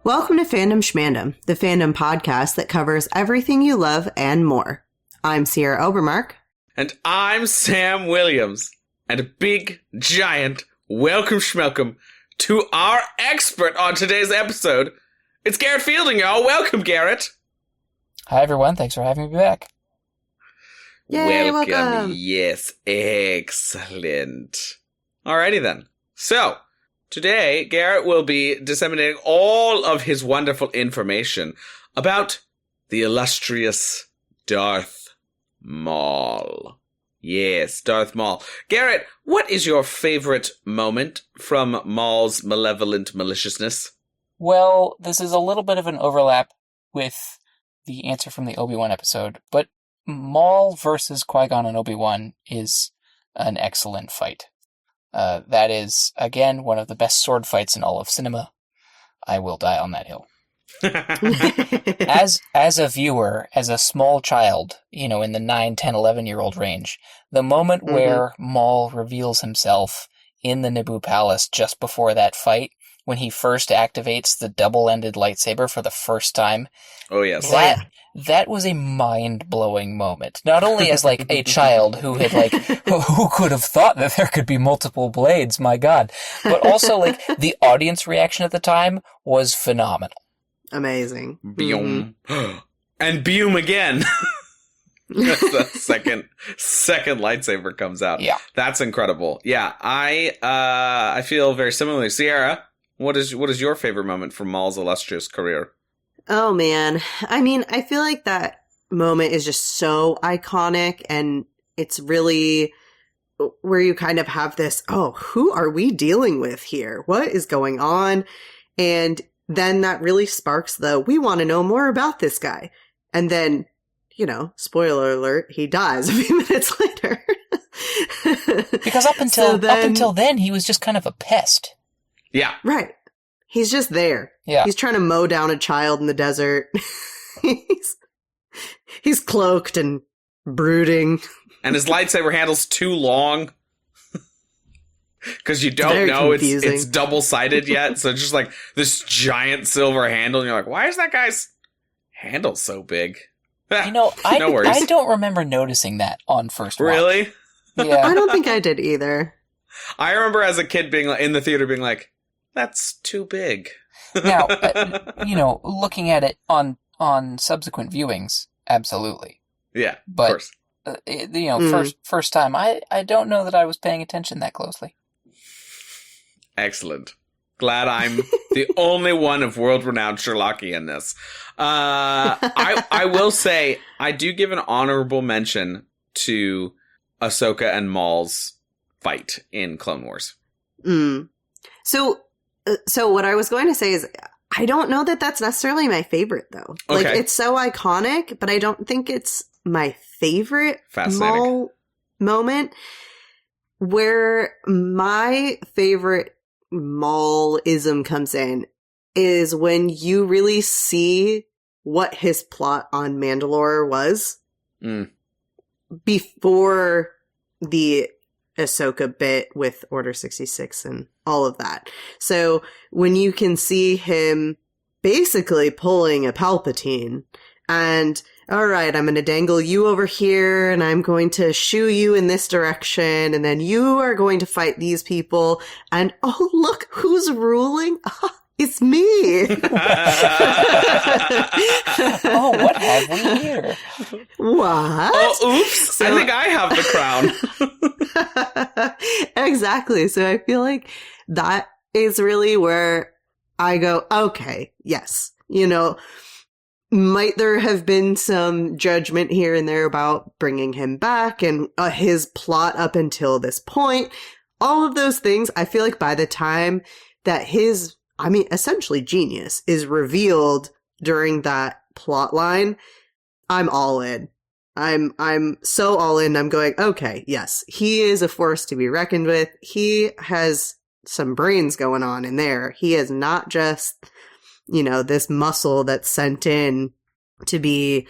Welcome to Fandom Schmandom, the fandom podcast that covers everything you love and more. I'm Sierra Obermark. And I'm Sam Williams. And a big, giant welcome schmelcome to our expert on today's episode. It's Garrett Fielding, y'all. Welcome, Garrett. Hi, everyone. Thanks for having me back. Yay, welcome. Yes, excellent. Alrighty then. So, today, Garrett will be disseminating all of his wonderful information about the illustrious Darth Maul. Yes, Darth Maul. Garrett, what is your favorite moment from Maul's malevolent maliciousness? Well, this is a little bit of an overlap with the answer from the Obi-Wan episode, but Maul versus Qui-Gon and Obi-Wan is an excellent fight. That is, again, one of the best sword fights in all of cinema. I will die on that hill. As a viewer, as a small child, in the 9, 10, 11-year-old range, the moment where Maul reveals himself in the Naboo Palace just before that fight, when he first activates the double-ended lightsaber for the first time. Oh, yes. That was a mind-blowing moment. Not only as, a child who had, who could have thought that there could be multiple blades, my god. But also, the audience reaction at the time was phenomenal. Amazing. Boom. And boom again. The second lightsaber comes out. Yeah. That's incredible. Yeah, I feel very similarly. Sierra, what is your favorite moment from Maul's illustrious career? Oh, man. I mean, I feel like that moment is just so iconic, and it's really where you kind of have this, who are we dealing with here? What is going on? And then that really sparks we want to know more about this guy. And then, spoiler alert, he dies a few minutes later. Because up until then, he was just kind of a pest. Yeah. Right. He's just there. Yeah. He's trying to mow down a child in the desert. he's cloaked and brooding. And his lightsaber handle's too long. Because you don't know it's double-sided yet. So it's just this giant silver handle. And you're like, why is that guy's handle so big? No worries. I don't remember noticing that on first watch. Really? Yeah. I don't think I did either. I remember as a kid being in the theater being like, that's too big. Now, looking at it on subsequent viewings, absolutely. Yeah, but, of course. First time, I don't know that I was paying attention that closely. Excellent. Glad I'm the only one of world-renowned Sherlockian-ness. I will say, I do give an honorable mention to Ahsoka and Maul's fight in Clone Wars. So what I was going to say is, I don't know that that's necessarily my favorite, though. Okay. It's so iconic, but I don't think it's my favorite Maul moment. Where my favorite Maul-ism comes in is when you really see what his plot on Mandalore was before the Ahsoka bit with Order 66 and all of that. So when you can see him basically pulling a Palpatine and, all right, I'm going to dangle you over here and I'm going to shoo you in this direction and then you are going to fight these people and, oh, look, who's ruling? It's me. Oh, what have we here? What? Oh, oops. I think I have the crown. Exactly. So I feel like that is really where I go, okay, yes. Might there have been some judgment here and there about bringing him back and his plot up until this point? All of those things, I feel like by the time that essentially genius is revealed during that plot line, I'm all in. I'm so all in. I'm going, okay, yes, he is a force to be reckoned with. He has some brains going on in there. He is not just, this muscle that's sent in to be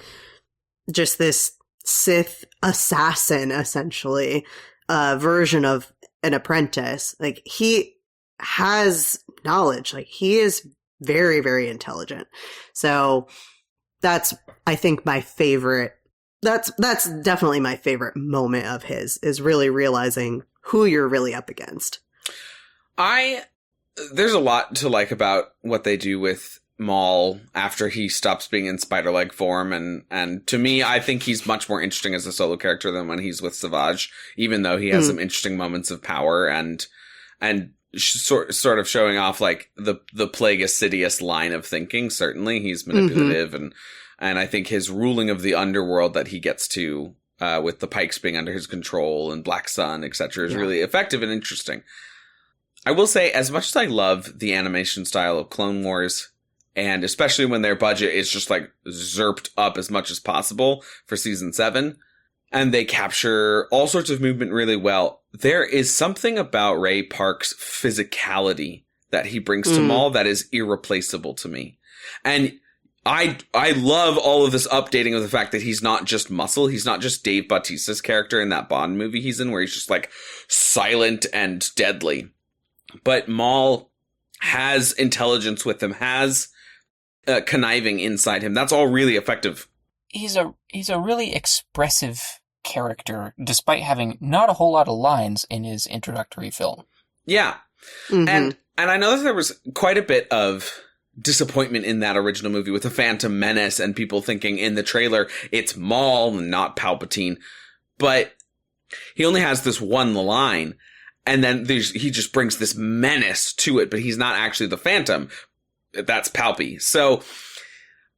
just this Sith assassin, essentially, version of an apprentice. He has knowledge. He is Very, very intelligent. So that's, I think, my favorite. That's definitely my favorite moment of his, is really realizing who you're really up against. There's a lot to like about what they do with Maul after he stops being in spider-leg form, and to me, I think he's much more interesting as a solo character than when he's with Savage, even though he has some interesting moments of power and sort of showing off like the Plagueis Sidious line of thinking. Certainly, he's manipulative, and I think his ruling of the underworld that he gets to with the Pikes being under his control and Black Sun, etc., is really effective and interesting. I will say, as much as I love the animation style of Clone Wars, and especially when their budget is just like zerped up as much as possible for season 7, and they capture all sorts of movement really well, there is something about Ray Park's physicality that he brings to Maul that is irreplaceable to me. And I love all of this updating of the fact that he's not just muscle. He's not just Dave Bautista's character in that Bond movie he's in, where he's just like silent and deadly. But Maul has intelligence with him, has conniving inside him. That's all really effective. He's a really expressive character, despite having not a whole lot of lines in his introductory film. Yeah. And I know that there was quite a bit of disappointment in that original movie with the Phantom Menace and people thinking in the trailer it's Maul and not Palpatine. But he only has this one line, and then he just brings this menace to it, but he's not actually the Phantom. That's Palpy. So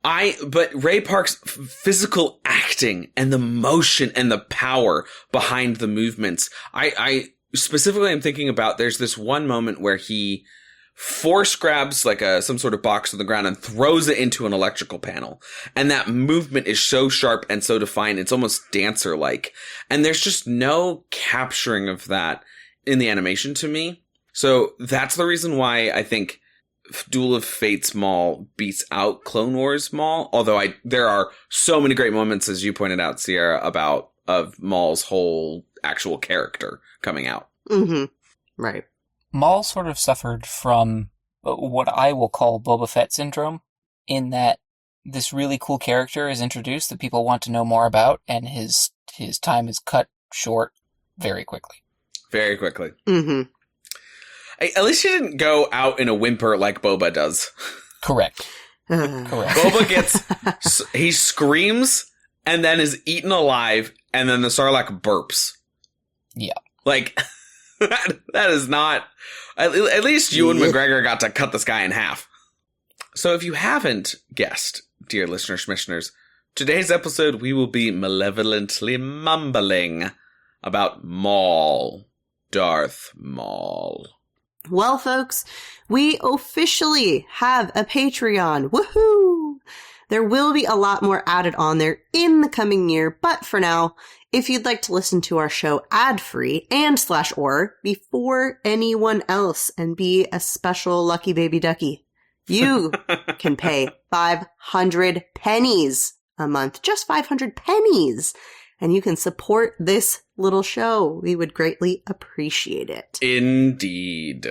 but Ray Park's physical acting and the motion and the power behind the movements, I specifically am thinking about, there's this one moment where he force grabs like some sort of box on the ground and throws it into an electrical panel. And that movement is so sharp and so defined, it's almost dancer-like. And there's just no capturing of that in the animation to me. So that's the reason why I think Duel of Fates Maul beats out Clone Wars Maul. Although there are so many great moments, as you pointed out, Sierra, of Maul's whole actual character coming out. Right. Maul sort of suffered from what I will call Boba Fett syndrome, in that this really cool character is introduced that people want to know more about, and his time is cut short very quickly. Very quickly. At least he didn't go out in a whimper like Boba does. Correct. Boba he screams and then is eaten alive, and then the Sarlacc burps. Yeah. Like, that is not... At least Ewan McGregor got to cut this guy in half. So if you haven't guessed, dear listeners, schmishners, today's episode we will be malevolently mumbling about Maul. Darth Maul. Well, folks, we officially have a Patreon. Woohoo! There will be a lot more added on there in the coming year, but for now, if you'd like to listen to our show ad-free and /or before anyone else and be a special lucky baby ducky, you can pay 500 pennies a month. Just 500 pennies. And you can support this little show. We would greatly appreciate it. Indeed.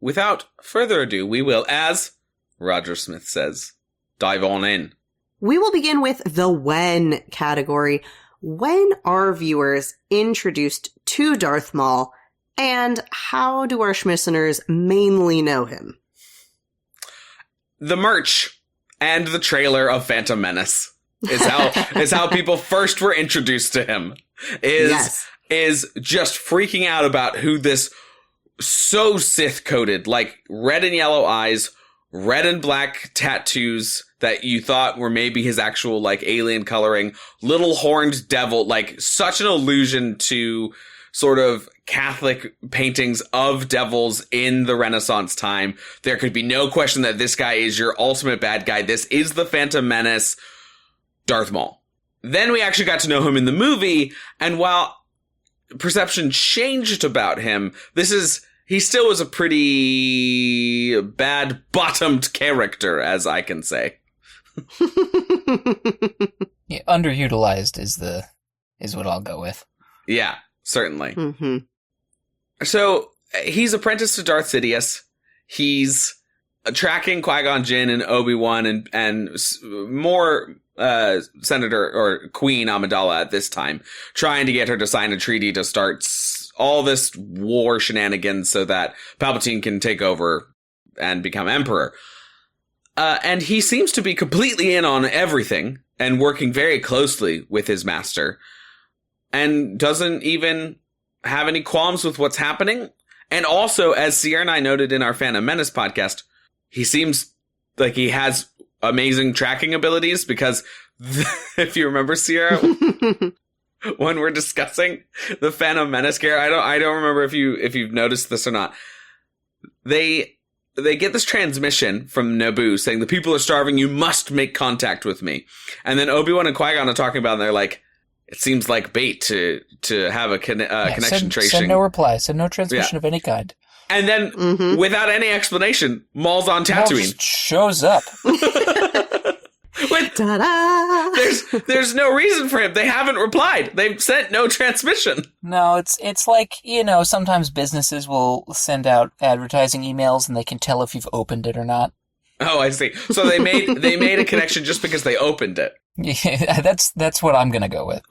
Without further ado, we will, as Roger Smith says, dive on in. We will begin with the when category. When are viewers introduced to Darth Maul, and how do our schmisteners mainly know him? The merch and the trailer of Phantom Menace is how people first were introduced to him. Is just freaking out about who this so Sith coded, like red and yellow eyes, red and black tattoos that you thought were maybe his actual like alien coloring, little horned devil, like such an allusion to sort of Catholic paintings of devils in the Renaissance time. There could be no question that this guy is your ultimate bad guy. This is the Phantom Menace, Darth Maul. Then we actually got to know him in the movie, and while perception changed about him, he still was a pretty bad bottomed character, as I can say. Yeah, underutilized is what I'll go with. Yeah, certainly. So he's apprenticed to Darth Sidious. He's tracking Qui-Gon Jinn and Obi-Wan and more Senator or Queen Amidala at this time, trying to get her to sign a treaty to start all this war shenanigans so that Palpatine can take over and become Emperor. And he seems to be completely in on everything and working very closely with his master and doesn't even have any qualms with what's happening. And also, as Sierra and I noted in our Phantom Menace podcast, he seems like he has amazing tracking abilities because if you remember, Sierra, when we're discussing the Phantom Menace, Garrett, I don't remember if you've noticed this or not. They get this transmission from Naboo saying the people are starving, you must make contact with me. And then Obi-Wan and Qui-Gon are talking about it, and they're like, it seems like bait to have a connection tracing. Send no reply, send no transmission of any kind. And then, without any explanation, Maul's on Tatooine. Maul just shows up. Ta-da! There's no reason for him. They haven't replied. They've sent no transmission. No, it's like, sometimes businesses will send out advertising emails and they can tell if you've opened it or not. Oh, I see. So they made a connection just because they opened it. Yeah, that's what I'm gonna go with.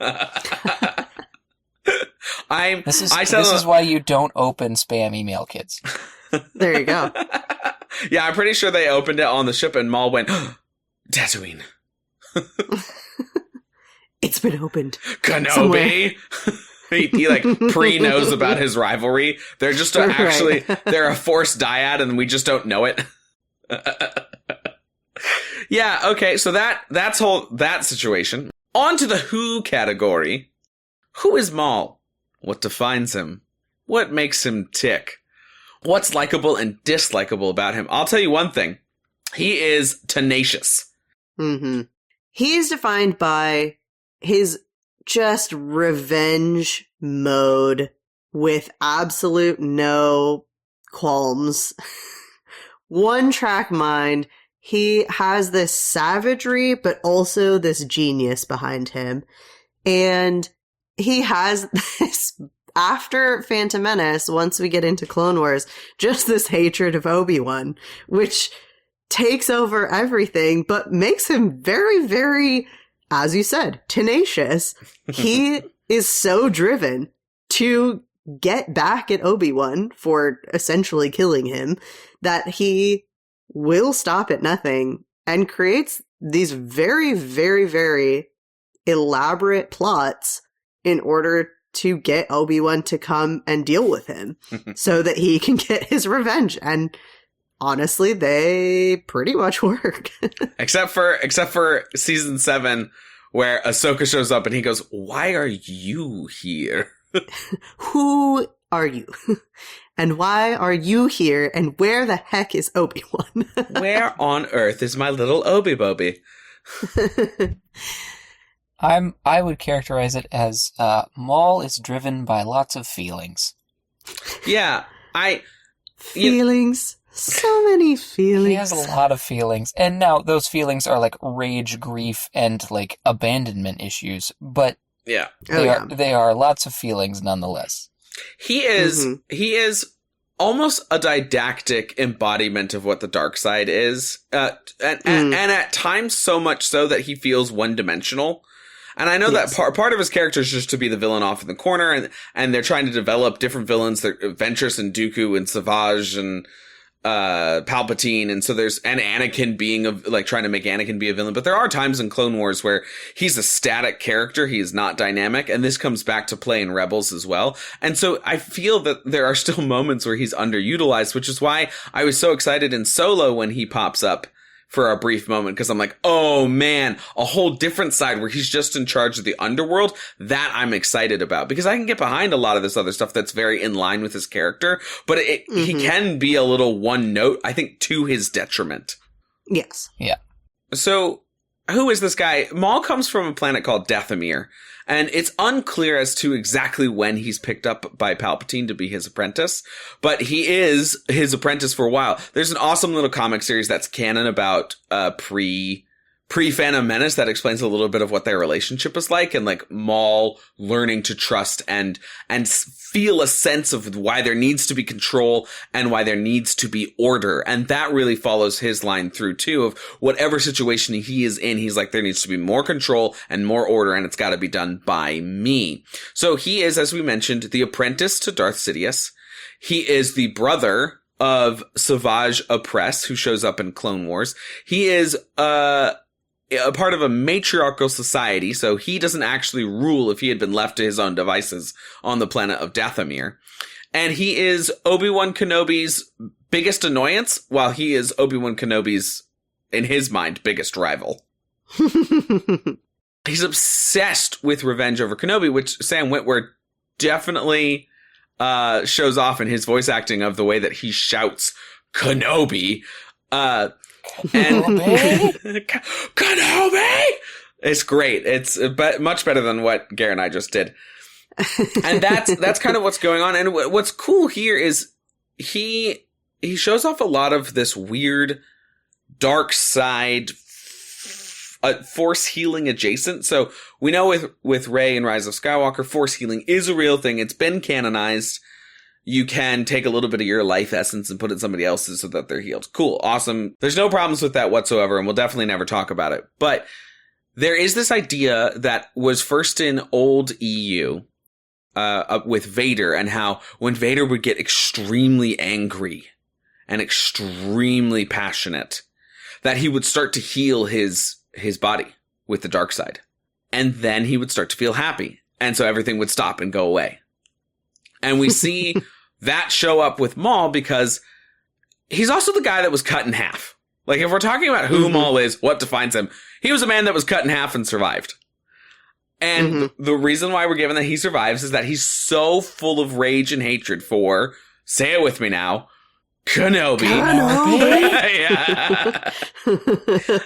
This is why you don't open spam email, kids. There you go. Yeah, I'm pretty sure they opened it on the ship and Maul went, Tatooine. It's been opened. Kenobi. he like pre-knows about his rivalry. They're just actually, they're a forced dyad and we just don't know it. Yeah, okay, so that's that situation. On to the who category. Who is Maul? What defines him? What makes him tick? What's likable and dislikable about him? I'll tell you one thing. He is tenacious. Mm-hmm. He is defined by his just revenge mode with absolute no qualms. One track mind. He has this savagery, but also this genius behind him. And he has this, after Phantom Menace, once we get into Clone Wars, just this hatred of Obi-Wan, which takes over everything, but makes him very, very, as you said, tenacious. He is so driven to get back at Obi-Wan for essentially killing him that he will stop at nothing and creates these very, very, very elaborate plots in order to get Obi-Wan to come and deal with him so that he can get his revenge. And honestly, they pretty much work. except for season 7 where Ahsoka shows up and he goes, "Why are you here?" Who are you? And why are you here? And where the heck is Obi-Wan? Where on earth is my little Obi-Bobi? I would characterize it as Maul is driven by lots of feelings. Yeah, feelings. So many feelings. He has a lot of feelings. And now those feelings are like rage, grief, and like abandonment issues. But yeah, they are lots of feelings nonetheless. He is almost a didactic embodiment of what the dark side is. And at times so much so that he feels one-dimensional. And I know that part of his character is just to be the villain off in the corner, and they're trying to develop different villains. They're Ventress and Dooku and Savage and Palpatine, and so there's Anakin being trying to make Anakin be a villain. But there are times in Clone Wars where he's a static character, he is not dynamic, and this comes back to play in Rebels as well. And so I feel that there are still moments where he's underutilized, which is why I was so excited in Solo when he pops up for a brief moment, because I'm like, oh man, a whole different side where he's just in charge of the underworld. That I'm excited about, because I can get behind a lot of this other stuff that's very in line with his character, but he can be a little one note, I think, to his detriment. Yes. Yeah. So who is this guy? Maul comes from a planet called Dathomir, and it's unclear as to exactly when he's picked up by Palpatine to be his apprentice, but he is his apprentice for a while. There's an awesome little comic series that's canon about pre-Phantom Menace that explains a little bit of what their relationship is like, and like Maul learning to trust and feel a sense of why there needs to be control and why there needs to be order. And that really follows his line through too, of whatever situation he is in, he's like, there needs to be more control and more order, and it's got to be done by me. So he is, as we mentioned, the apprentice to Darth Sidious. He is the brother of Savage Opress, who shows up in Clone Wars. He is a part of a matriarchal society, so he doesn't actually rule if he had been left to his own devices on the planet of Dathomir. And he is Obi-Wan Kenobi's biggest annoyance, while he is Obi-Wan Kenobi's, in his mind, biggest rival. He's obsessed with revenge over Kenobi, which Sam Witwer definitely shows off in his voice acting of the way that he shouts Kenobi. Kenobi! It's great. It's much better than what Garrett and I just did. And that's kind of what's going on. And what's cool here is he shows off a lot of this weird dark side force healing adjacent. So we know with Rey and Rise of Skywalker, force healing is a real thing. It's been canonized. You can take a little bit of your life essence and put it in somebody else's so that they're healed. Cool. Awesome. There's no problems with that whatsoever, and we'll definitely never talk about it. But there is this idea that was first in old EU with Vader, and how when Vader would get extremely angry and extremely passionate, that he would start to heal his body with the dark side. And then he would start to feel happy. And so everything would stop and go away. And we see that show up with Maul because he's also the guy that was cut in half. Like, if we're talking about who Maul is, what defines him, he was a man that was cut in half and survived. And the reason why we're given that he survives is that he's so full of rage and hatred for, say it with me now, Kenobi.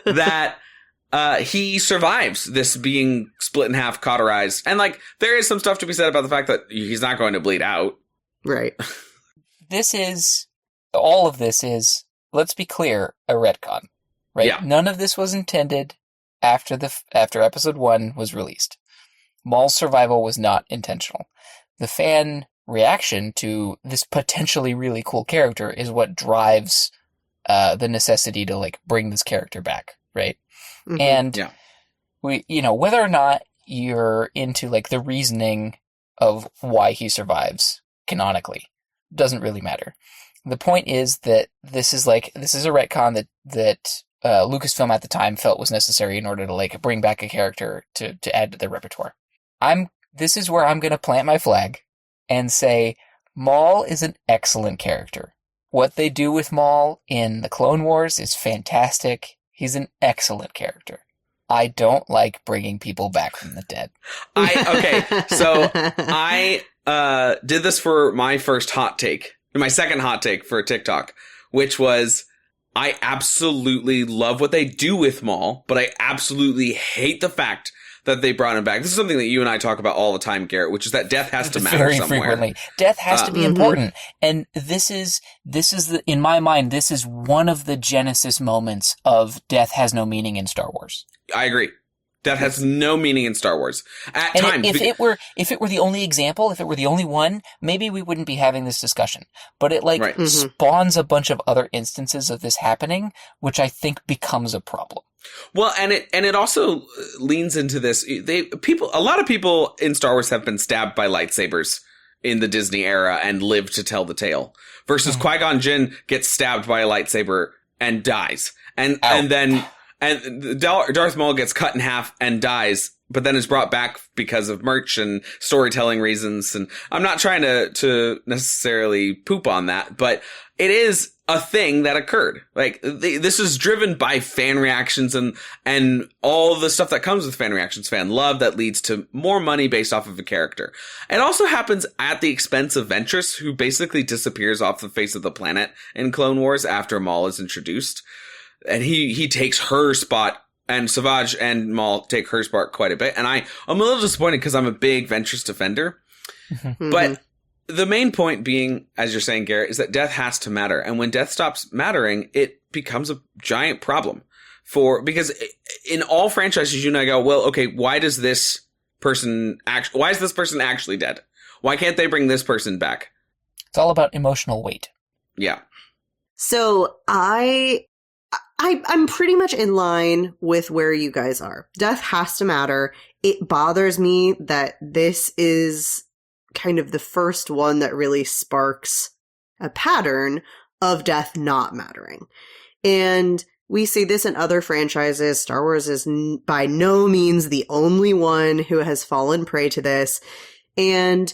That he survives this being split in half, cauterized. And, like, there is some stuff to be said about the fact that he's not going to bleed out. Right. All of this is, let's be clear, a retcon, right? Yeah. None of this was intended after episode 1 was released. Maul's survival was not intentional. The fan reaction to this potentially really cool character is what drives the necessity to, like, bring this character back, right? And we, whether or not you're into, like, the reasoning of why he survives canonically, doesn't really matter. The point is that this is a retcon that Lucasfilm at the time felt was necessary in order to, like, bring back a character to add to their repertoire. This is where I'm going to plant my flag and say Maul is an excellent character. What they do with Maul in the Clone Wars is fantastic. He's an excellent character. I don't like bringing people back from the dead. I did this for my first hot take, my second hot take for TikTok, which was, I absolutely love what they do with Maul, but I absolutely hate the fact that they brought him back. This is something that you and I talk about all the time, Garrett, which is that death has to matter very somewhere. Frequently. Death has to be important. And in my mind, this is one of the genesis moments of death has no meaning in Star Wars. I agree. Death has no meaning in Star Wars. At and times. If it were the only example, if it were the only one, maybe we wouldn't be having this discussion. But it spawns a bunch of other instances of this happening, which I think becomes a problem. Well, and it also leans into this. A lot of people in Star Wars have been stabbed by lightsabers in the Disney era and live to tell the tale. Versus Qui-Gon Jinn gets stabbed by a lightsaber and dies. And Darth Maul gets cut in half and dies, but then is brought back because of merch and storytelling reasons. And I'm not trying to necessarily poop on that, but it is a thing that occurred. Like, this is driven by fan reactions and all the stuff that comes with fan reactions, fan love that leads to more money based off of a character. It also happens at the expense of Ventress, who basically disappears off the face of the planet in Clone Wars after Maul is introduced. And he takes her spot, and Savage and Maul take her spot quite a bit. And I'm a little disappointed because I'm a big Ventress defender. But the main point being, as you're saying, Garrett, is that death has to matter. And when death stops mattering, it becomes a giant problem. because in all franchises, you and I go, well, okay, why is this person actually dead? Why can't they bring this person back? It's all about emotional weight. Yeah. So I'm pretty much in line with where you guys are. Death has to matter. It bothers me that this is kind of the first one that really sparks a pattern of death not mattering. And we see this in other franchises. Star Wars is by no means the only one who has fallen prey to this. And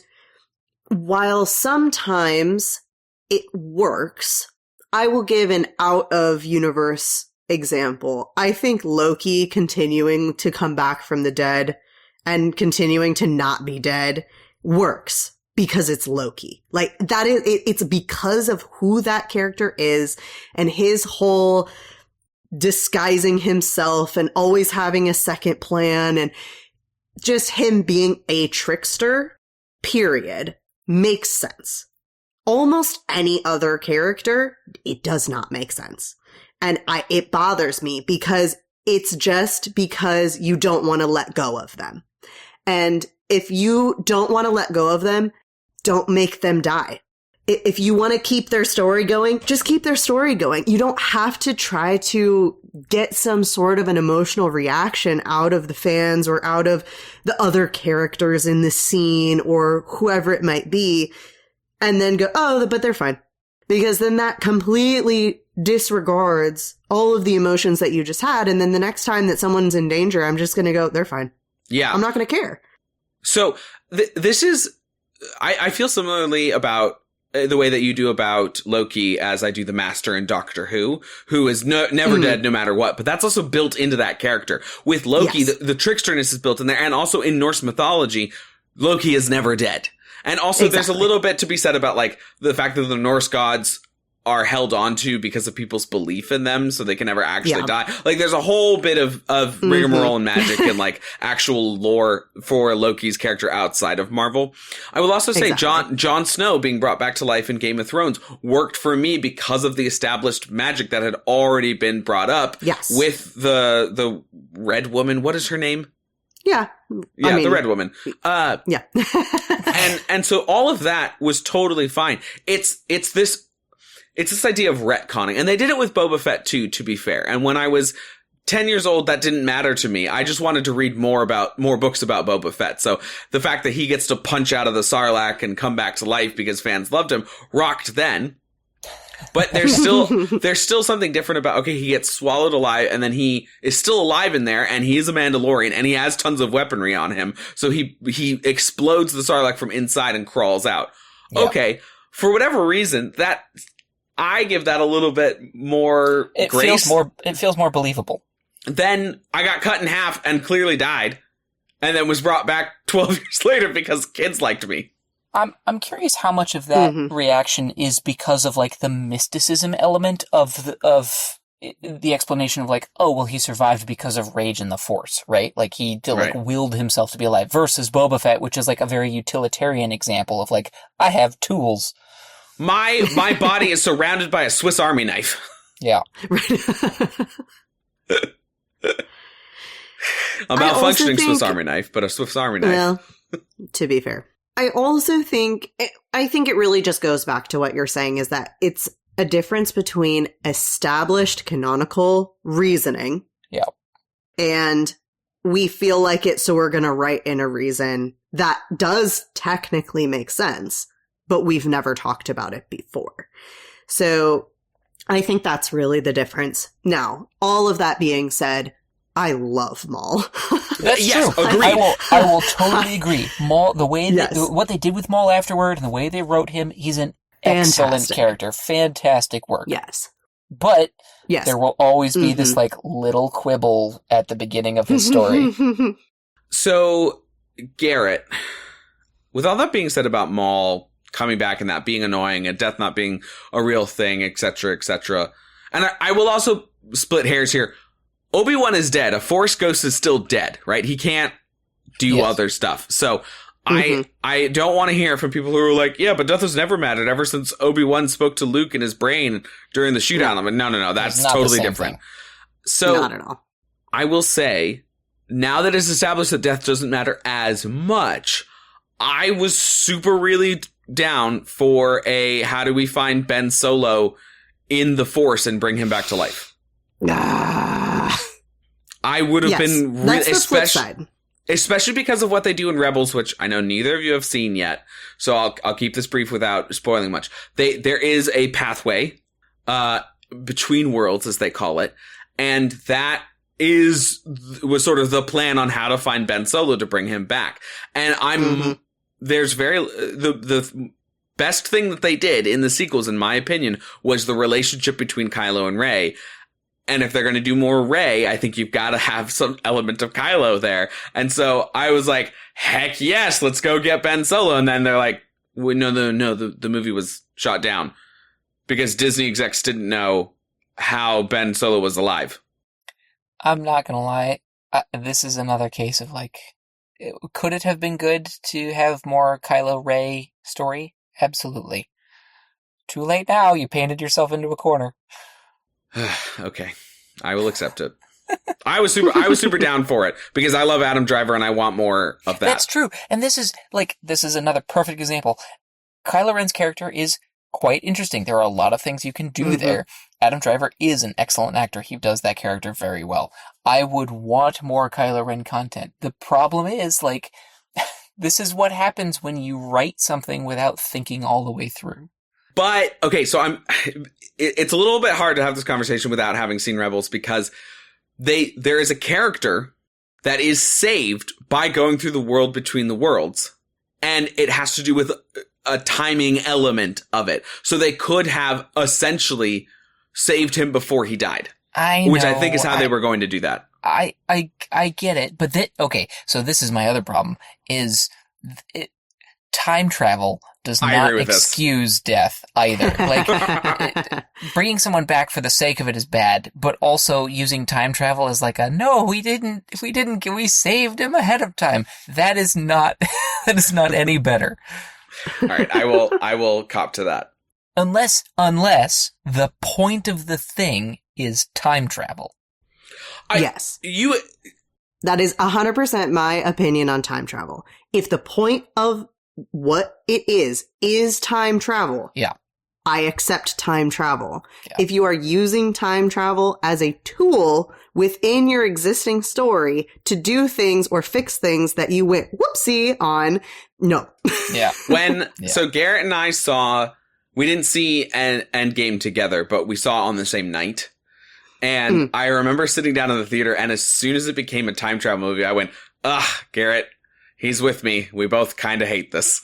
while sometimes it works, I will give an out-of-universe example. I think Loki continuing to come back from the dead and continuing to not be dead works because it's Loki. Like, that is, it's because of who that character is and his whole disguising himself and always having a second plan and just him being a trickster, period, makes sense. Almost any other character, it does not make sense. And it bothers me because it's just because you don't want to let go of them. And if you don't want to let go of them, don't make them die. If you want to keep their story going, just keep their story going. You don't have to try to get some sort of an emotional reaction out of the fans or out of the other characters in the scene or whoever it might be, and then go, oh, but they're fine. Because then that completely disregards all of the emotions that you just had. And then the next time that someone's in danger, I'm just going to go, they're fine. Yeah. I'm not going to care. So this is, I feel similarly about the way that you do about Loki as I do the Master in Doctor Who is never dead no matter what. But that's also built into that character. With Loki, yes. the tricksterness is built in there. And also in Norse mythology, Loki is never dead. And also there's a little bit to be said about like the fact that the Norse gods are held onto because of people's belief in them, so they can never actually die. Like there's a whole bit of rigmarole and magic and like actual lore for Loki's character outside of Marvel. I will also say Jon Snow being brought back to life in Game of Thrones worked for me because of the established magic that had already been brought up. Yes. With the Red Woman. What is her name? Yeah. Yeah, I mean, the Red Woman. Yeah. and so all of that was totally fine. It's this idea of retconning. And they did it with Boba Fett too, to be fair. And when I was 10 years old, that didn't matter to me. I just wanted to read more books about Boba Fett. So the fact that he gets to punch out of the Sarlacc and come back to life because fans loved him rocked then. But there's still something different about, okay, he gets swallowed alive and then he is still alive in there and he is a Mandalorian and he has tons of weaponry on him. So he explodes the Sarlacc from inside and crawls out. Yeah. Okay. For whatever reason, that I give that a little bit more grace. It feels more believable. Then I got cut in half and clearly died and then was brought back 12 years later because kids liked me. I'm curious how much of that reaction is because of like the mysticism element of the explanation of like, oh, well, he survived because of rage in the Force, right? Like he willed himself to be alive versus Boba Fett, which is like a very utilitarian example of like, I have tools. My body is surrounded by a Swiss Army knife. Yeah. A malfunctioning Swiss Army knife, but a Swiss Army knife. Well, to be fair. I also think it really just goes back to what you're saying is that it's a difference between established canonical reasoning. Yeah. And we feel like it, so we're going to write in a reason that does technically make sense, but we've never talked about it before. So I think that's really the difference. Now, all of that being said, I love Maul. That's true. Agreed. I will totally agree. Maul, the way what they did with Maul afterward and the way they wrote him, he's an excellent character. Fantastic work. Yes. But there will always be this like little quibble at the beginning of his story. So, Garrett, with all that being said about Maul coming back and that being annoying and death not being a real thing, etc., and I will also split hairs here. Obi-Wan is dead. A Force ghost is still dead, right? He can't do other stuff. So I don't want to hear from people who are like, yeah, but death has never mattered ever since Obi-Wan spoke to Luke in his brain during the shootout. I'm like, no, that's totally different. Thing. So Not at all. I will say, now that it's established that death doesn't matter as much, I was super really down for a how do we find Ben Solo in the Force and bring him back to life. I would have been really, that's the flip side. Especially because of what they do in Rebels, which I know neither of you have seen yet. So I'll keep this brief without spoiling much. There is a pathway between worlds, as they call it, and that was sort of the plan on how to find Ben Solo to bring him back. And there's the best thing that they did in the sequels, in my opinion, was the relationship between Kylo and Rey. And if they're going to do more Rey, I think you've got to have some element of Kylo there. And so I was like, heck yes, let's go get Ben Solo. And then they're like, well, no, the movie was shot down because Disney execs didn't know how Ben Solo was alive. I'm not going to lie. This is another case of could it have been good to have more Kylo Rey story? Absolutely. Too late now. You painted yourself into a corner. Okay, I will accept it. I was super down for it because I love Adam Driver and I want more of that. That's true. And this is another perfect example. Kylo Ren's character is quite interesting. There are a lot of things you can do there. Adam Driver is an excellent actor. He does that character very well. I would want more Kylo Ren content. The problem is, this is what happens when you write something without thinking all the way through. But, okay, so it's a little bit hard to have this conversation without having seen Rebels because there is a character that is saved by going through the world between the worlds. And it has to do with a timing element of it. So they could have essentially saved him before he died. Which I think is how they were going to do that. I get it. But okay, so this is my other problem is time travel does not excuse death either. Bringing someone back for the sake of it is bad, but also using time travel as no, we saved him ahead of time. That is not any better. All right, I will cop to that. Unless the point of the thing is time travel. Yes. That is 100% my opinion on time travel. If the point of what it is time travel. Yeah. I accept time travel. Yeah. If you are using time travel as a tool within your existing story to do things or fix things that you went whoopsie on, no. Yeah. So Garrett and I we didn't see Endgame together, but we saw it on the same night. And I remember sitting down in the theater, and as soon as it became a time travel movie, I went, Garrett, he's with me. We both kind of hate this.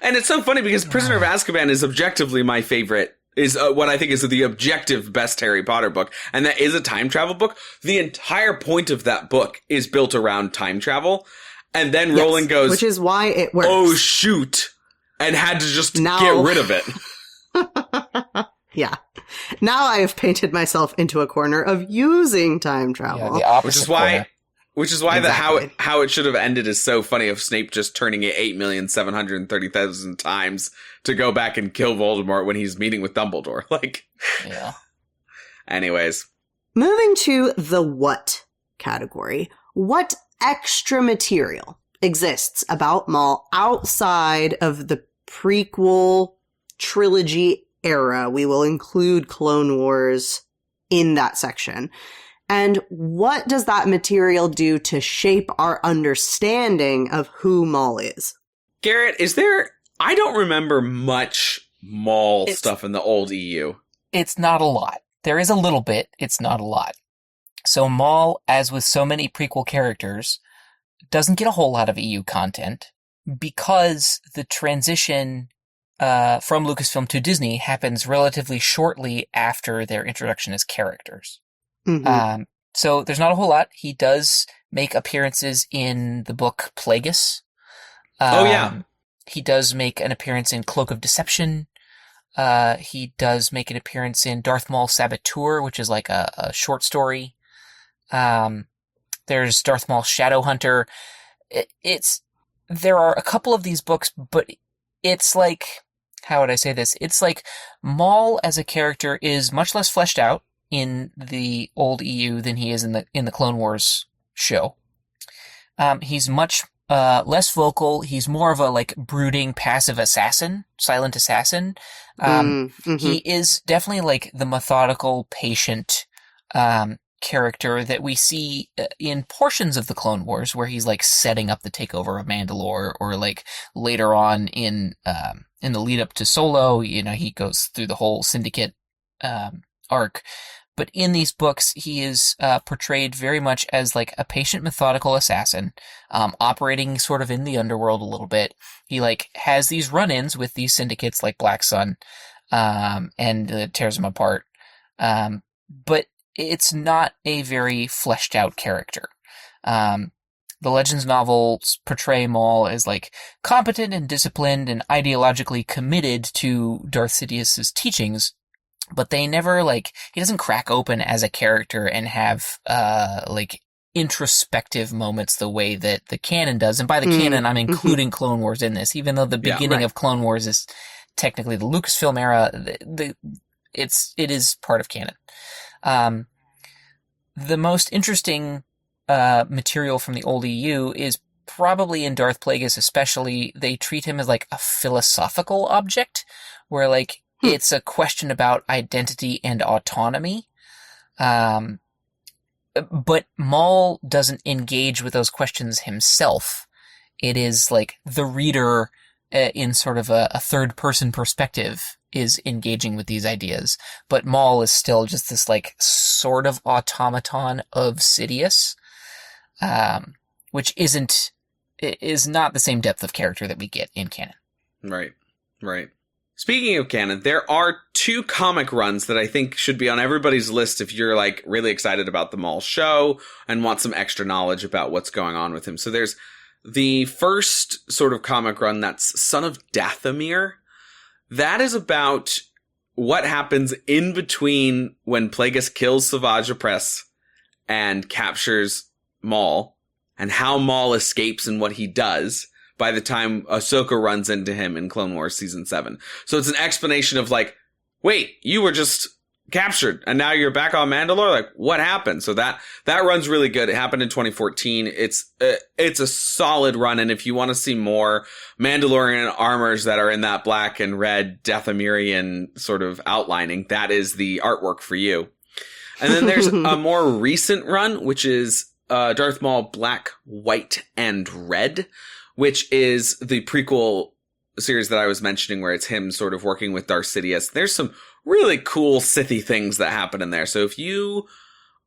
And it's so funny because Prisoner of Azkaban is objectively my favorite, is what I think is the objective best Harry Potter book. And that is a time travel book. The entire point of that book is built around time travel. And then Rowling goes, which is why it works. Oh, shoot. And had to just get rid of it. Yeah. Now I have painted myself into a corner of using time travel. Yeah, the opposite corner. Which is why how it should have ended is so funny of Snape just turning it 8,730,000 times to go back and kill Voldemort when he's meeting with Dumbledore. Yeah. Anyways. Moving to the what category. What extra material exists about Maul outside of the prequel trilogy era? We will include Clone Wars in that section. And what does that material do to shape our understanding of who Maul is? Garrett, I don't remember much Maul stuff in the old EU. It's not a lot. There is a little bit. It's not a lot. So Maul, as with so many prequel characters, doesn't get a whole lot of EU content because the transition from Lucasfilm to Disney happens relatively shortly after their introduction as characters. Mm-hmm. So there's not a whole lot. He does make appearances in the book Plagueis. He does make an appearance in Cloak of Deception. He does make an appearance in Darth Maul Saboteur, which is like a short story. There's Darth Maul Shadowhunter. There are a couple of these books, but it's how would I say this? It's like Maul as a character is much less fleshed out in the old EU than he is in the Clone Wars show. He's much less vocal. He's more of a like brooding, passive assassin, silent assassin. He is definitely like the methodical, patient character that we see in portions of the Clone Wars, where he's like setting up the takeover of Mandalore, or like later on in the lead up to Solo. You know, he goes through the whole Syndicate arc. But in these books, he is portrayed very much as like a patient, methodical assassin, operating sort of in the underworld a little bit. He like has these run-ins with these syndicates like Black Sun, and tears them apart. But it's not a very fleshed out character. The Legends novels portray Maul as like competent and disciplined and ideologically committed to Darth Sidious's teachings. But they never, like, he doesn't crack open as a character and have, like, introspective moments the way that the canon does. And by the canon, I'm including Clone Wars in this, even though the beginning of Clone Wars is technically the Lucasfilm era. It is part of canon. The most interesting material from the old EU is probably in Darth Plagueis especially. They treat him as, like, a philosophical object, where, like, it's a question about identity and autonomy. But Maul doesn't engage with those questions himself. It is like the reader in sort of a third-person perspective is engaging with these ideas. But Maul is still just this like sort of automaton of Sidious, which is not the same depth of character that we get in canon. Right. Speaking of canon, there are 2 comic runs that I think should be on everybody's list if you're like really excited about the Maul show and want some extra knowledge about what's going on with him. So there's the first sort of comic run that's Son of Dathomir. That is about what happens in between when Plagueis kills Savage Opress and captures Maul, and how Maul escapes and what he does by the time Ahsoka runs into him in Clone Wars Season 7. So it's an explanation of like, wait, you were just captured and now you're back on Mandalore? Like, what happened? So that run's really good. It happened in 2014. It's a solid run, and if you want to see more Mandalorian armors that are in that black and red Dathomirian sort of outlining, that is the artwork for you. And then there's a more recent run, which is Darth Maul Black, White, and Red, which is the prequel series that I was mentioning, where it's him sort of working with Darth Sidious. There's some really cool Sithy things that happen in there. So if you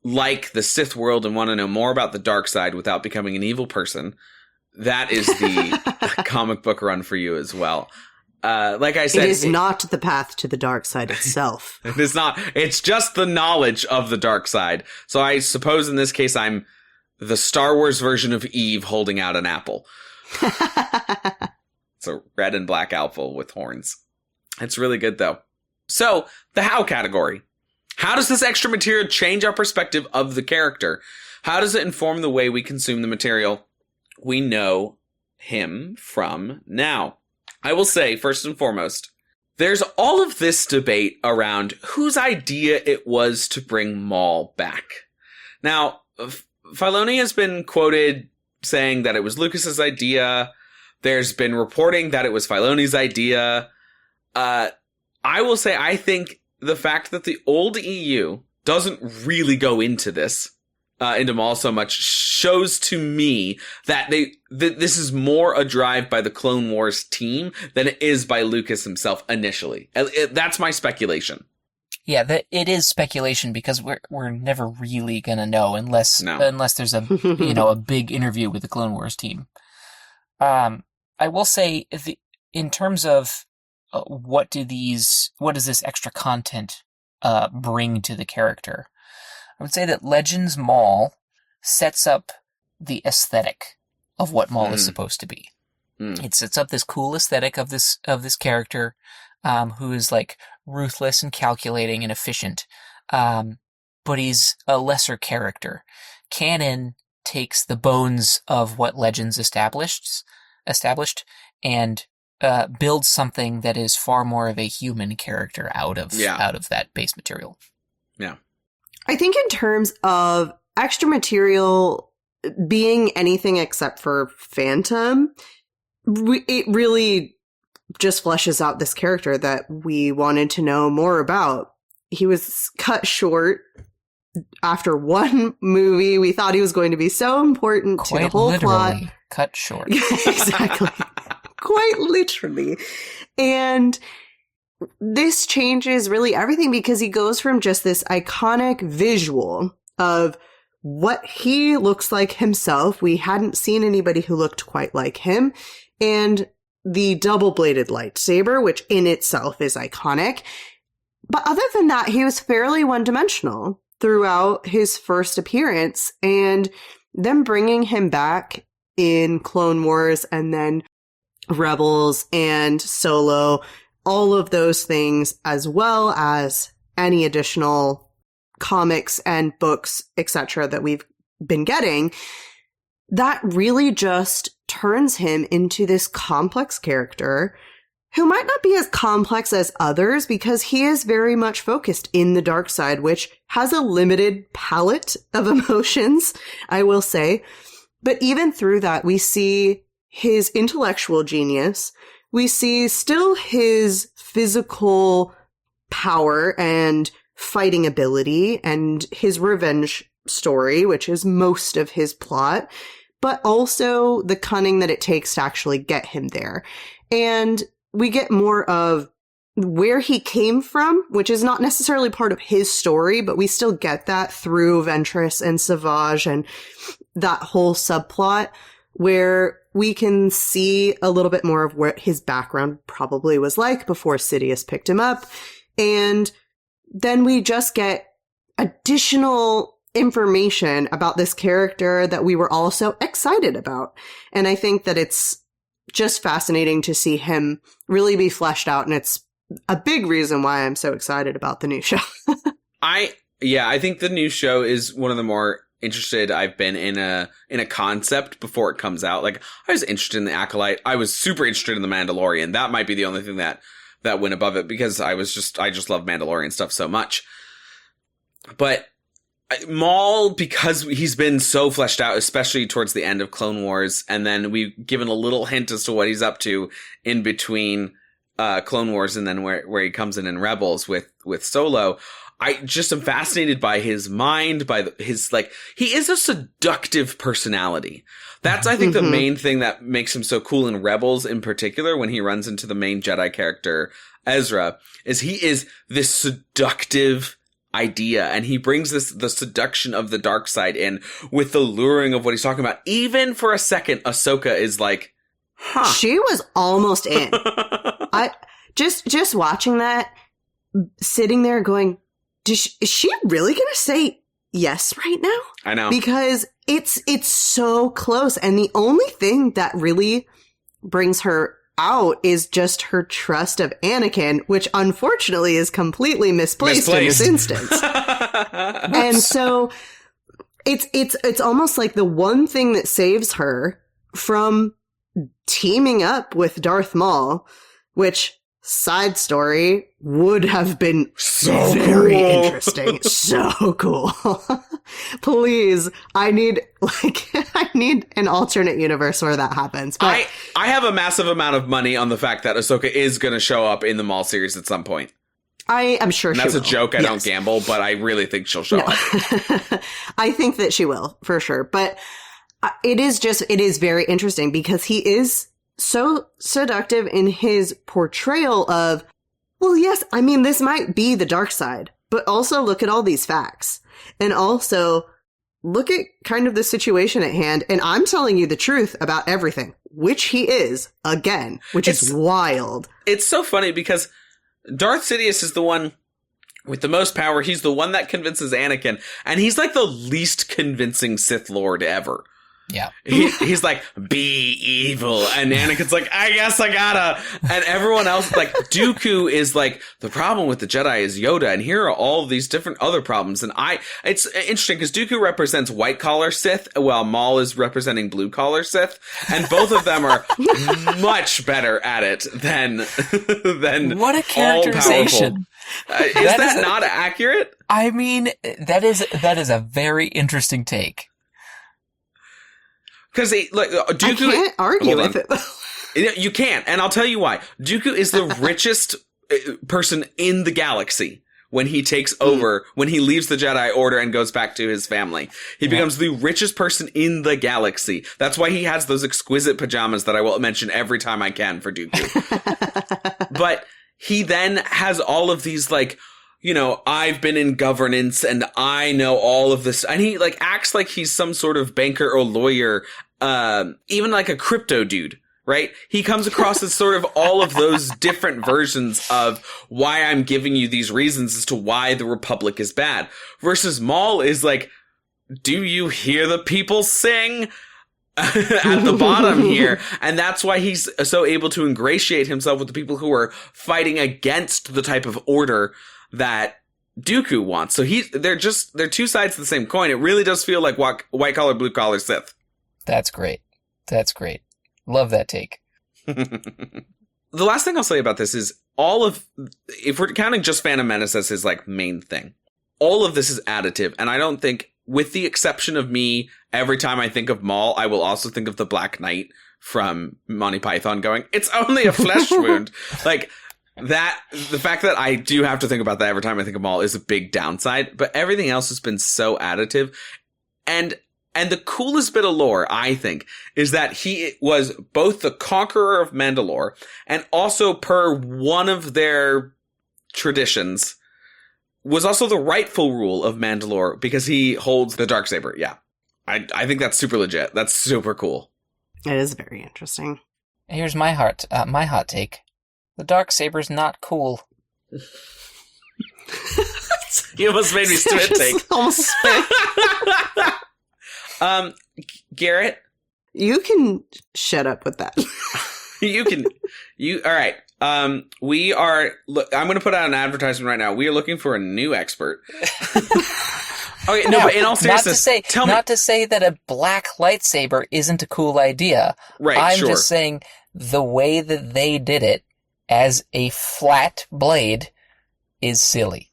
like the Sith world and want to know more about the dark side without becoming an evil person, that is the comic book run for you as well. Like I said, it is not the path to the dark side itself. It is not. It's just the knowledge of the dark side. So I suppose in this case, I'm the Star Wars version of Eve holding out an apple. It's a red and black apple with horns. It's really good, though. So, the how category. How does this extra material change our perspective of the character? How does it inform the way we consume the material we know him from now? I will say, first and foremost, there's all of this debate around whose idea it was to bring Maul back. Now, Filoni has been quoted saying that it was Lucas's idea. There's been reporting that it was Filoni's idea. I will say, I think the fact that the old EU doesn't really go into this, into Maul so much, shows to me that this is more a drive by the Clone Wars team than it is by Lucas himself initially. That's my speculation. Yeah, it is speculation, because we're never really gonna know unless there's a a big interview with the Clone Wars team. I will say, in terms of what does this extra content bring to the character, I would say that Legends Maul sets up the aesthetic of what Maul is supposed to be. It sets up this cool aesthetic of this character, who is like ruthless and calculating and efficient, but he's a lesser character. Canon takes the bones of what Legends established and build something that is far more of a human character out of that base material. Yeah. I think in terms of extra material being anything except for Phantom, it really just fleshes out this character that we wanted to know more about. He was cut short after one movie. We thought he was going to be so important to the whole plot. Cut short. Exactly. Quite literally. And this changes really everything because he goes from just this iconic visual of what he looks like himself. We hadn't seen anybody who looked quite like him. And the double-bladed lightsaber, which in itself is iconic. But other than that, he was fairly one-dimensional throughout his first appearance. And them bringing him back in Clone Wars and then Rebels and Solo, all of those things, as well as any additional comics and books, etc., that we've been getting, that really just turns him into this complex character who might not be as complex as others because he is very much focused in the dark side, which has a limited palette of emotions, I will say. But even through that, we see his intellectual genius. We see still his physical power and fighting ability and his revenge story, which is most of his plot, but also the cunning that it takes to actually get him there. And we get more of where he came from, which is not necessarily part of his story, but we still get that through Ventress and Savage and that whole subplot where we can see a little bit more of what his background probably was like before Sidious picked him up. And then we just get additional information about this character that we were all so excited about. And I think that it's just fascinating to see him really be fleshed out. And it's a big reason why I'm so excited about the new show. I think the new show is one of the more interested I've been in a concept before it comes out. Like, I was interested in the Acolyte. I was super interested in the Mandalorian. That might be the only thing that went above it because I just love Mandalorian stuff so much. But Maul, because he's been so fleshed out, especially towards the end of Clone Wars, and then we've given a little hint as to what he's up to in between Clone Wars and then where he comes in Rebels with Solo. I just am fascinated by his mind, by his, like, he is a seductive personality. That's, I think, the main thing that makes him so cool in Rebels in particular, when he runs into the main Jedi character, Ezra, is he is this seductive idea, and he brings the seduction of the dark side in with the luring of what he's talking about. Even for a second, Ahsoka is like, huh. She was almost in. I just watching that, sitting there going, is she really going to say yes right now? I know. Because it's so close. And the only thing that really brings her out is just her trust of Anakin, which unfortunately is completely misplaced. In this instance. And so it's almost like the one thing that saves her from teaming up with Darth Maul, which, side story, would have been so very cool. Interesting. So cool. Please, I need an alternate universe where that happens. But I have a massive amount of money on the fact that Ahsoka is going to show up in the Maul series at some point. I am sure she will. That's a joke. I don't gamble, but I really think she'll show up. I think that she will, for sure. But it is very interesting because he is so seductive in his portrayal of, well, yes, I mean, this might be the dark side, but also look at all these facts. And also look at kind of the situation at hand. And I'm telling you the truth about everything, which he is, again, which is wild. It's so funny because Darth Sidious is the one with the most power. He's the one that convinces Anakin, and he's like the least convincing Sith Lord ever. Yeah. He's like, be evil. And Anakin's like, I guess I gotta. And everyone else, like, Dooku is like, the problem with the Jedi is Yoda. And here are all of these different other problems. And it's interesting because Dooku represents white collar Sith, while Maul is representing blue collar Sith. And both of them are much better at it than what a characterization. Is that not accurate? I mean, that is a very interesting take. Because Dooku, I can't argue with it. You can't, and I'll tell you why. Dooku is the richest person in the galaxy when he takes over, when he leaves the Jedi Order and goes back to his family. He becomes the richest person in the galaxy. That's why he has those exquisite pajamas that I will mention every time I can for Dooku. But he then has all of these, like, you know, I've been in governance and I know all of this. And he like acts like he's some sort of banker or lawyer, even like a crypto dude, right? He comes across as sort of all of those different versions of why I'm giving you these reasons as to why the Republic is bad. Versus Maul is like, do you hear the people sing? At the bottom here, and that's why he's so able to ingratiate himself with the people who are fighting against the type of order that Dooku wants. So they're two sides of the same coin. It really does feel like white collar, blue collar Sith. That's great. Love that take. The last thing I'll say about this is if we're counting just Phantom Menace as his like main thing, all of this is additive, and I don't think, with the exception of me, every time I think of Maul, I will also think of the Black Knight from Monty Python going, it's only a flesh wound. Like, that, the fact that I do have to think about that every time I think of Maul is a big downside, but everything else has been so additive. And the coolest bit of lore, I think, is that he was both the conqueror of Mandalore and also, per one of their traditions, was also the rightful rule of Mandalore because he holds the Darksaber. Yeah. I think that's super legit. That's super cool. It is very interesting. Here's my hot take. The Darksaber's not cool. You almost made me spit take. Almost spit. Garrett? You can shut up with that. All right. I'm going to put out an advertisement right now. We are looking for a new expert. Okay, no, but in all seriousness, not to say that a black lightsaber isn't a cool idea. Right, I'm sure. just saying the way that they did it as a flat blade is silly.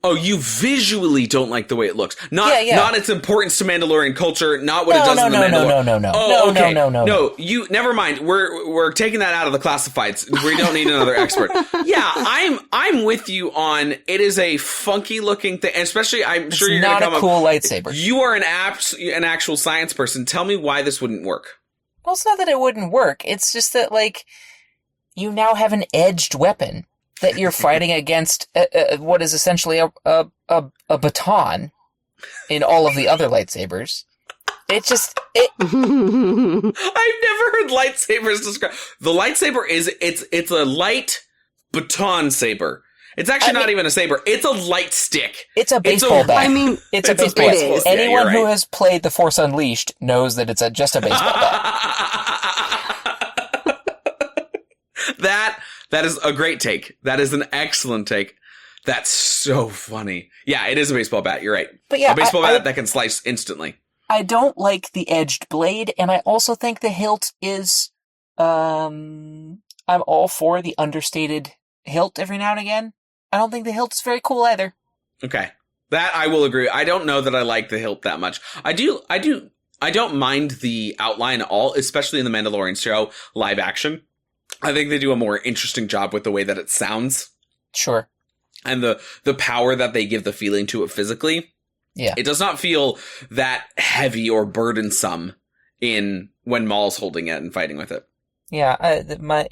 Oh, you visually don't like the way it looks. Not its importance to Mandalorian culture, not what it does in the Mandalorian. No. Oh, okay. No. You never mind. We're taking that out of the classifieds. We don't need another expert. Yeah, I'm with you on it is a funky looking thing, especially I'm sure you're not going to a cool lightsaber. You are an actual science person. Tell me why this wouldn't work. Well, it's not that it wouldn't work. It's just that, like, you now have an edged weapon that you're fighting against what is essentially a baton in all of the other lightsabers. I've never heard lightsabers described. The lightsaber it's a light baton saber. It's actually not even a saber. It's a light stick. It's a baseball bat. I mean, it's a baseball bat. Anyone who has played The Force Unleashed knows that it's just a baseball bat. That is a great take. That is an excellent take. That's so funny. Yeah, it is a baseball bat. You're right. But yeah, a baseball bat that can slice instantly. I don't like the edged blade, and I also think the hilt is, I'm all for the understated hilt every now and again. I don't think the hilt is very cool either. Okay. That I will agree. I don't know that I like the hilt that much. I don't mind the outline at all, especially in the Mandalorian show live action. I think they do a more interesting job with the way that it sounds. Sure. And the power that they give the feeling to it physically. Yeah. It does not feel that heavy or burdensome when Maul's holding it and fighting with it. Yeah,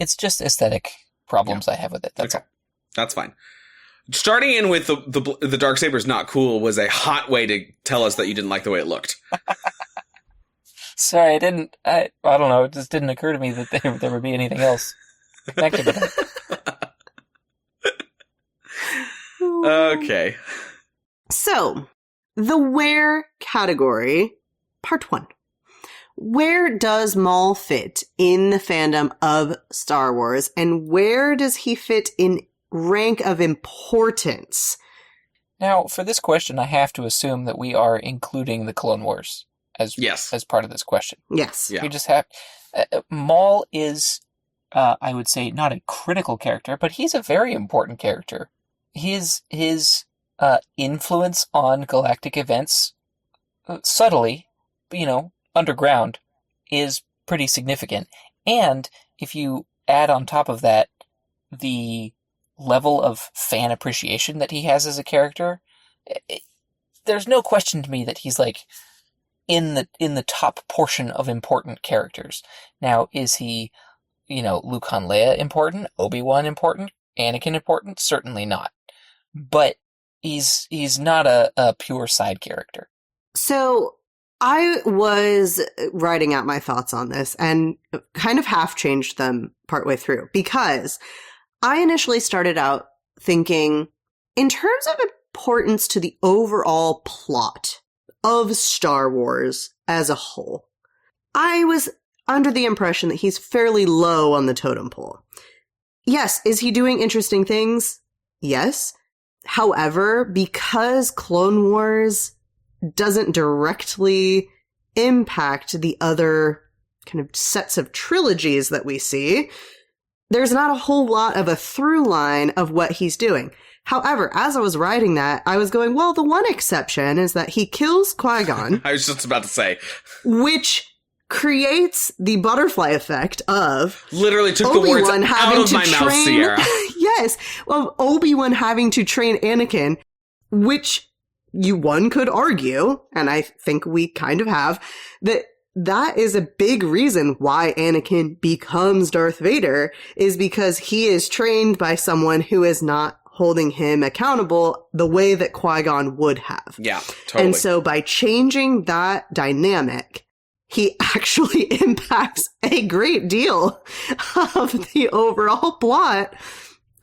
it's just aesthetic problems I have with it. That's all. That's fine. Starting in with the Darksaber's not cool was a hot way to tell us that you didn't like the way it looked. Sorry, I don't know, it just didn't occur to me that there would be anything else connected with it. Okay. So, the where category, part 1. where does Maul fit in the fandom of Star Wars, and where does he fit in rank of importance? Now, for this question, I have to assume that we are including the Clone Wars as part of this question. Yes. Yeah. We just have... Maul is, I would say, not a critical character, but he's a very important character. His influence on galactic events, subtly, underground, is pretty significant. And if you add on top of that the level of fan appreciation that he has as a character, there's no question to me that he's like in the top portion of important characters. Now, is he, Luke Han Leia important? Obi-Wan important? Anakin important? Certainly not. But he's not a pure side character. So I was writing out my thoughts on this and kind of half changed them partway through, because I initially started out thinking, in terms of importance to the overall plot of Star Wars as a whole, I was under the impression that he's fairly low on the totem pole. Yes, is he doing interesting things? Yes. However, because Clone Wars doesn't directly impact the other kind of sets of trilogies that we see, there's not a whole lot of a through line of what he's doing. However, as I was writing that, I was going, well, the one exception is that he kills Qui-Gon. I was just about to say. Which creates the butterfly effect of... Literally took Obi-Wan the words out of my mouth, Sierra. Yes. Well, Obi-Wan having to train Anakin, which one could argue, and I think we kind of have, that is a big reason why Anakin becomes Darth Vader, is because he is trained by someone who is not holding him accountable the way that Qui-Gon would have. Yeah, totally. And so by changing that dynamic, he actually impacts a great deal of the overall plot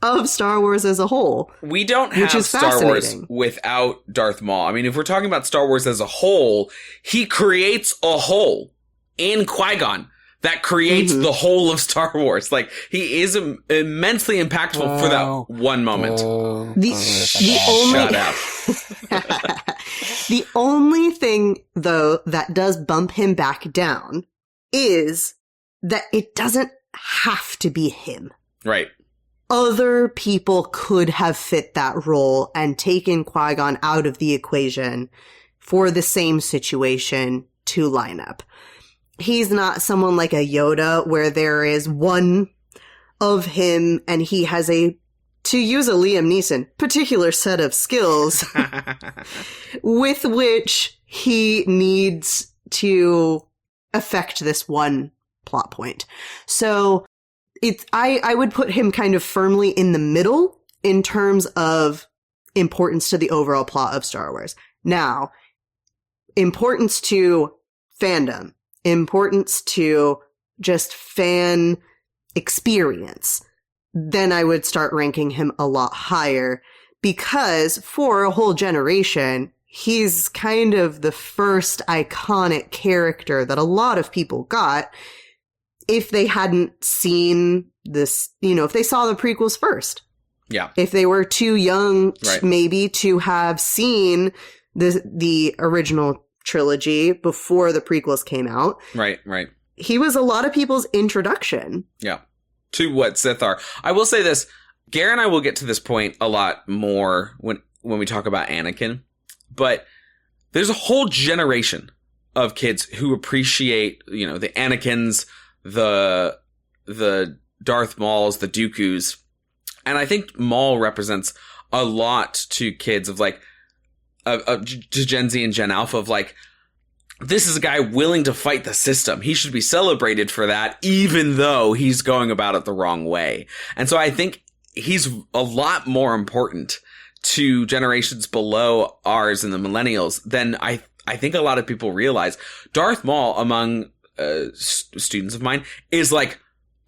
of Star Wars as a whole. We don't have Star Wars without Darth Maul. I mean, if we're talking about Star Wars as a whole, he creates a hole in Qui-Gon that creates the whole of Star Wars. Like, he is immensely impactful for that one moment. Shut up. The only thing, though, that does bump him back down is that it doesn't have to be him. Right. Other people could have fit that role and taken Qui-Gon out of the equation for the same situation to line up. He's not someone like a Yoda where there is one of him and he has to use a Liam Neeson, particular set of skills with which he needs to affect this one plot point. So I would put him kind of firmly in the middle in terms of importance to the overall plot of Star Wars. Now, importance to fandom, importance to just fan experience, then I would start ranking him a lot higher, because for a whole generation, he's kind of the first iconic character that a lot of people got if they hadn't seen this, if they saw the prequels first. Yeah. If they were too young, maybe, to have seen the original trilogy before the prequels came out. Right. He was a lot of people's introduction. Yeah. To what Sith are. I will say this, Garrett and I will get to this point a lot more when we talk about Anakin, but there's a whole generation of kids who appreciate, the Anakins, the Darth Mauls, the Dooku's, and I think Maul represents a lot to kids of to Gen Z and Gen Alpha of this is a guy willing to fight the system. He should be celebrated for that, even though he's going about it the wrong way. And so I think he's a lot more important to generations below ours and the millennials than I think a lot of people realize. Darth Maul, among students of mine, is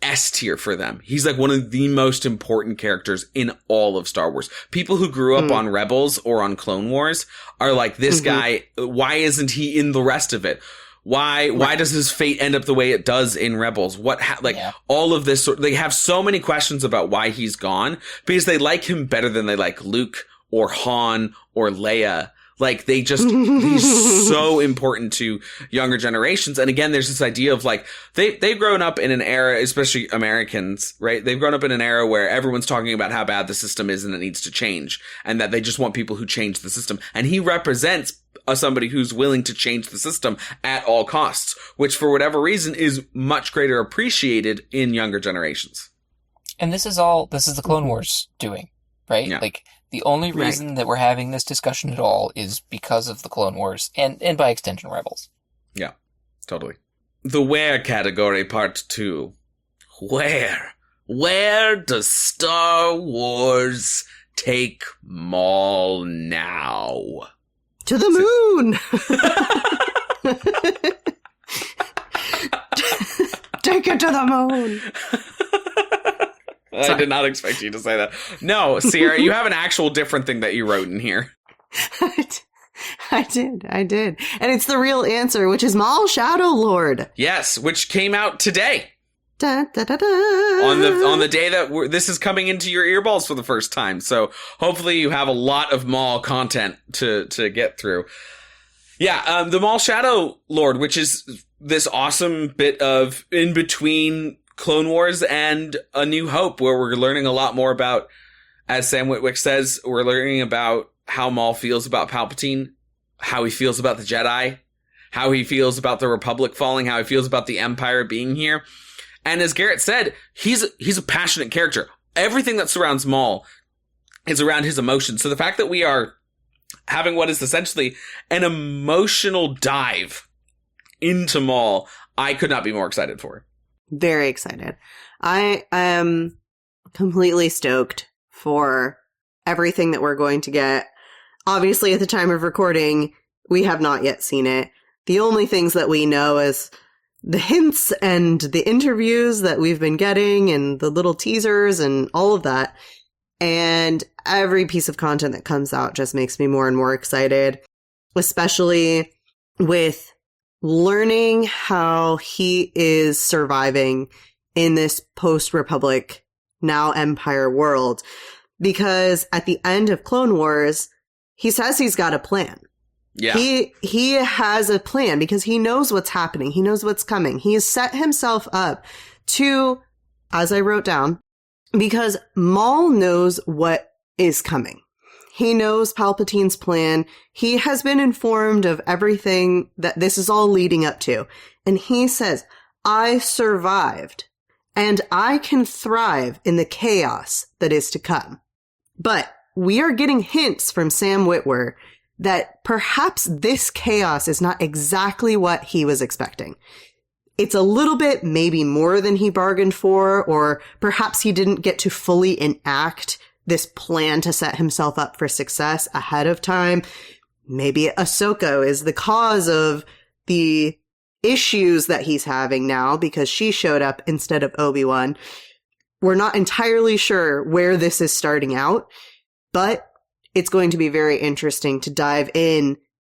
S tier for them. He's one of the most important characters in all of Star Wars. People who grew up on Rebels or on Clone Wars are this guy, why isn't he in the rest of it? Why does his fate end up the way it does in Rebels? All of this they have so many questions about why he's gone, because they like him better than they like Luke or Han or Leia. Like, he's so important to younger generations. And again, there's this idea of like, they've grown up in an era, especially Americans, right? They've grown up in an era where everyone's talking about how bad the system is and it needs to change, and that they just want people who change the system. And he represents somebody who's willing to change the system at all costs, which for whatever reason is much greater appreciated in younger generations. And this is the Clone Wars doing, right? Yeah. Like, the only reason that we're having this discussion at all is because of the Clone Wars and by extension Rebels. Yeah, totally. The where category part 2. Where? Where does Star Wars take Maul now? To the moon! Take it to the moon! I did not expect you to say that. No, Sierra, you have an actual different thing that you wrote in here. I did. And it's the real answer, which is Maul Shadow Lord. Yes, which came out today. Da, da, da, da. On the day that this is coming into your earballs for the first time. So hopefully you have a lot of Maul content to get through. Yeah, the Maul Shadow Lord, which is this awesome bit of in between Clone Wars and A New Hope, where we're learning a lot more about, as Sam Witwick says, we're learning about how Maul feels about Palpatine, how he feels about the Jedi, how he feels about the Republic falling, how he feels about the Empire being here. And as Garrett said, he's a passionate character. Everything that surrounds Maul is around his emotions. So the fact that we are having what is essentially an emotional dive into Maul, I could not be more excited for. Very excited. I am completely stoked for everything that we're going to get. Obviously, at the time of recording, we have not yet seen it. The only things that we know is the hints and the interviews that we've been getting and the little teasers and all of that. And every piece of content that comes out just makes me more and more excited, especially with learning how he is surviving in this post-Republic, now Empire world. Because at the end of Clone Wars, he says he's got a plan. Yeah. He has a plan because he knows what's happening. He knows what's coming. He has set himself up to, as I wrote down, because Maul knows what is coming. He knows Palpatine's plan. He has been informed of everything that this is all leading up to. And he says, I survived and I can thrive in the chaos that is to come. But we are getting hints from Sam Witwer that perhaps this chaos is not exactly what he was expecting. It's a little bit maybe more than he bargained for, or perhaps he didn't get to fully enact this plan to set himself up for success ahead of time. Maybe Ahsoka is the cause of the issues that he's having now because she showed up instead of Obi-Wan. We're not entirely sure where this is starting out, but it's going to be very interesting to dive in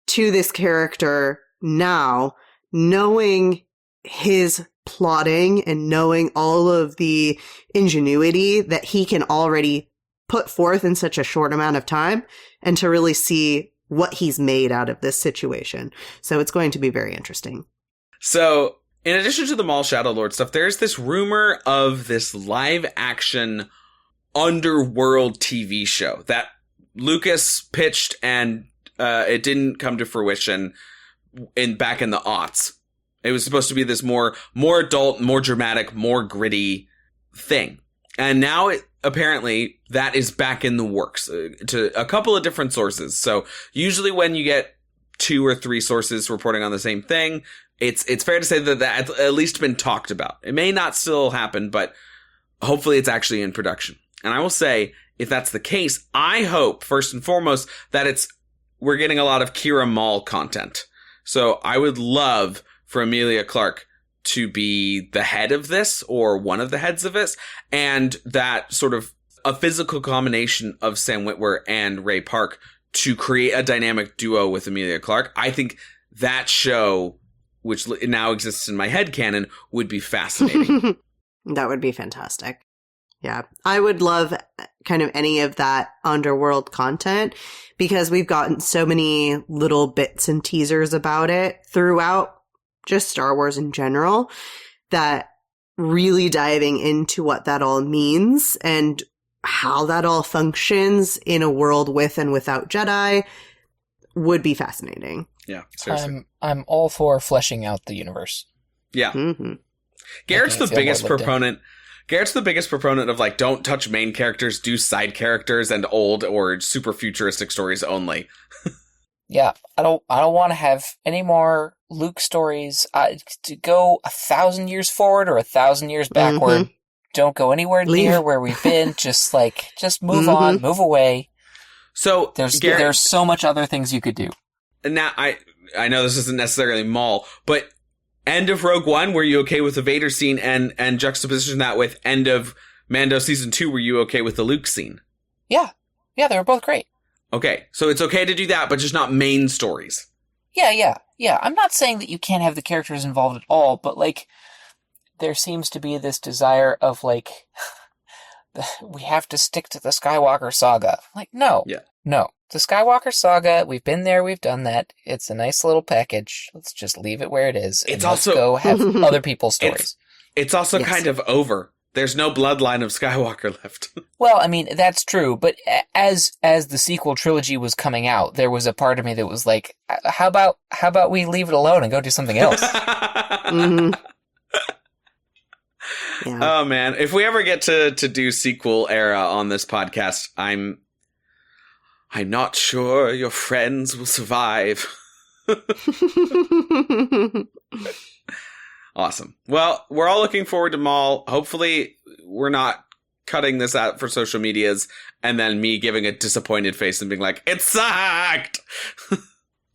to this character now, knowing his plotting and knowing all of the ingenuity that he can already put forth in such a short amount of time, and to really see what he's made out of this situation. So it's going to be very interesting. So in addition to the Maul Shadow Lord stuff, there's this rumor of this live action underworld TV show that Lucas pitched, and it didn't come to fruition back in the aughts. It was supposed to be this more adult, more dramatic, more gritty thing. And now apparently that is back in the works to a couple of different sources. So usually when you get 2 or 3 sources reporting on the same thing, it's fair to say that that's at least been talked about. It may not still happen, but hopefully it's actually in production. And I will say, if that's the case, I hope first and foremost that we're getting a lot of Kira Maul content. So I would love for Emilia Clarke to be the head of this, or one of the heads of this, and that sort of a physical combination of Sam Witwer and Ray Park to create a dynamic duo with Emilia Clarke. I think that show which now exists in my headcanon, would be fascinating. That would be fantastic. Yeah. I would love kind of any of that underworld content because we've gotten so many little bits and teasers about it throughout just Star Wars in general that really diving into what that all means and how that all functions in a world with and without Jedi would be fascinating. Yeah, seriously. I'm all for fleshing out the universe. Yeah. Mm-hmm. Garrett's the biggest proponent. Garrett's the biggest proponent of, like, don't touch main characters, do side characters and old or super futuristic stories only. Yeah, I don't want to have any more Luke stories. To go 1,000 years forward or 1,000 years backward. Mm-hmm. Don't go anywhere near where we've been. Just move on, move away. So there's so much other things you could do. Now I know this isn't necessarily Maul, but end of Rogue One, were you okay with the Vader scene and juxtaposition that with end of Mando season 2? Were you okay with the Luke scene? Yeah, they were both great. Okay, so it's okay to do that, but just not main stories. Yeah. I'm not saying that you can't have the characters involved at all, but, like, there seems to be this desire of, like, we have to stick to the Skywalker saga. Like, no. Yeah. No. The Skywalker saga, we've been there, we've done that. It's a nice little package. Let's just leave it where it is. It's let's also go have other people's stories. It's also kind of over. There's no bloodline of Skywalker left. Well, I mean, that's true, but as the sequel trilogy was coming out, there was a part of me that was like, how about we leave it alone and go do something else? Mm-hmm. Yeah. Oh man, if we ever get to do sequel era on this podcast, I'm not sure your friends will survive. Awesome. Well, we're all looking forward to Maul. Hopefully, we're not cutting this out for social medias and then me giving a disappointed face and being like, it sucked!